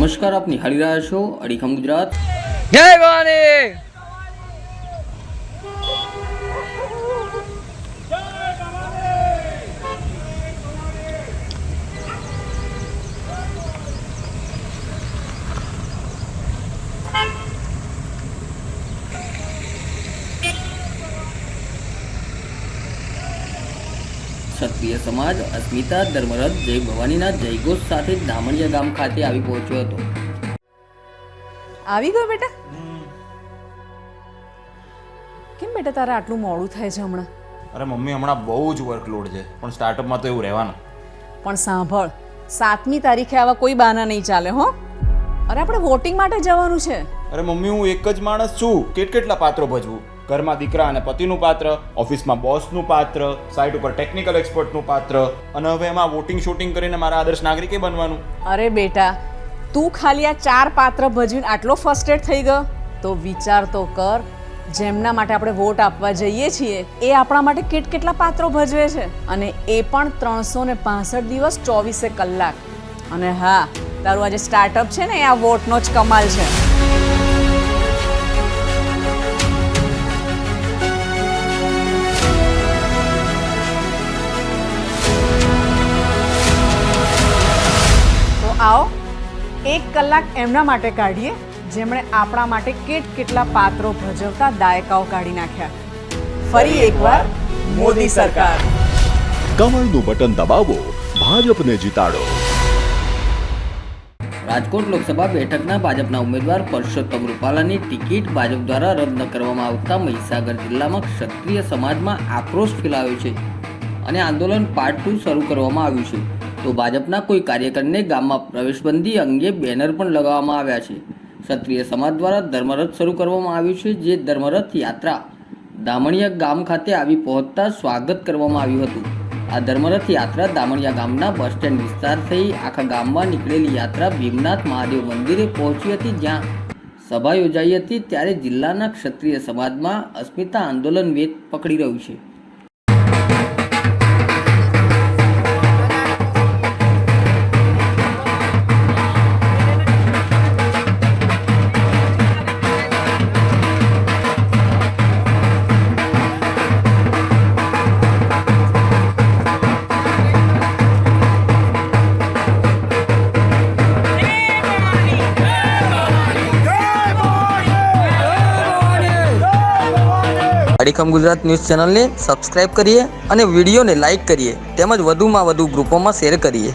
નમસ્કાર, આપ નિહાળી રહ્યા છો અડીખમ ગુજરાત. જય ભવાની. ક્ષત્રિય સમાજ અસ્મિતા ધર્મરથ જય ભવાનીના જયઘોષ સાથે દામણિયા ગામ ખાતે આવી પહોંચ્યો હતો. આવી ગયો બેટા? કેમ બેટા તારે આટલું મોડું થાય છે હમણાં? અરે મમ્મી, હમણાં બહુ જ વર્કલોડ છે, પણ સ્ટાર્ટઅપમાં તો એવું રહેવાનું. પણ સાંભળ, 7મી તારીખે આવા કોઈ બહાના નહીં ચાલે હો. અરે આપણે વોટિંગ માટે જવાનું છે. અરે મમ્મી, હું એક જ માણસ છું, કેટલા પાત્રો ભજવું? ઘરમાં દીકરા અને પતિનું પાત્ર, ઓફિસમાં બોસનું પાત્ર, સાઇટ ઉપર ટેકનિકલ એક્સપર્ટનું પાત્ર, અને હવે એમાં વોટિંગ શૂટિંગ કરીને મારા આદર્શ નાગરિકે બનવાનું. અરે બેટા, તું ખાલી આ 4 પાત્ર ભજવીને આટલો ફર્સ્ટેડ થઈ ગયો તો વિચાર તો કર, જેમના માટે આપણે વોટ આપવા જઈએ છીએ એ આપણા માટે કેટલા પાત્રો ભજવે છે, અને એ પણ 365 દિવસ 24 કલાક. અને હા, તારું આજે સ્ટાર્ટઅપ છે ને, એ આ વોટનો જ કમાલ છે. આવો 1 કલાક એમના માટે કાઢીએ જેમણે આપણા માટે કેટલા પાત્રો ભજવતા દાયકાઓ કાઢી નાખ્યા. ફરી એકવાર મોદી સરકાર. કમળનું બટન દબાવો, ભાજપને જીતાડો. રાજકોટ લોકસભા બેઠકના ભાજપના ઉમેદવાર પરસોત્તમ રૂપાલાની ટિકિટ ભાજપ દ્વારા રદ ન કરવામાં આવતા મહીસાગર જિલ્લામાં ક્ષત્રિય સમાજમાં આક્રોશ ફેલાયો છે અને આંદોલન પાર્ટ 2 શરૂ કરવામાં આવ્યું છે. તો ભાજપના કોઈ કાર્યકરને ગામમાં પ્રવેશબંધી અંગે બેનર પણ લગાવવામાં આવ્યા છે. ક્ષત્રિય સમાજ દ્વારા ધર્મરથ શરૂ કરવામાં આવ્યું છે, જે ધર્મરથ યાત્રા દામણિયા ગામ ખાતે આવી પહોંચતા સ્વાગત કરવામાં આવ્યું હતું. આ ધર્મરથ યાત્રા દામણિયા ગામના બસ સ્ટેન્ડ વિસ્તાર થઈ આખા ગામમાં નીકળેલી યાત્રા ભીમનાથ મહાદેવ મંદિરે પહોંચી હતી, જ્યાં સભા યોજાઈ હતી. ત્યારે જિલ્લાના ક્ષત્રિય સમાજમાં અસ્મિતા આંદોલન વેગ પકડી રહ્યું છે. અડીખમ ગુજરાત ન્યૂઝ ચેનલને સબસ્ક્રાઇબ કરીએ અને વિડીયોને લાઇક કરીએ, તેમજ વધુમાં વધુ ગ્રુપોમાં શેર કરીએ.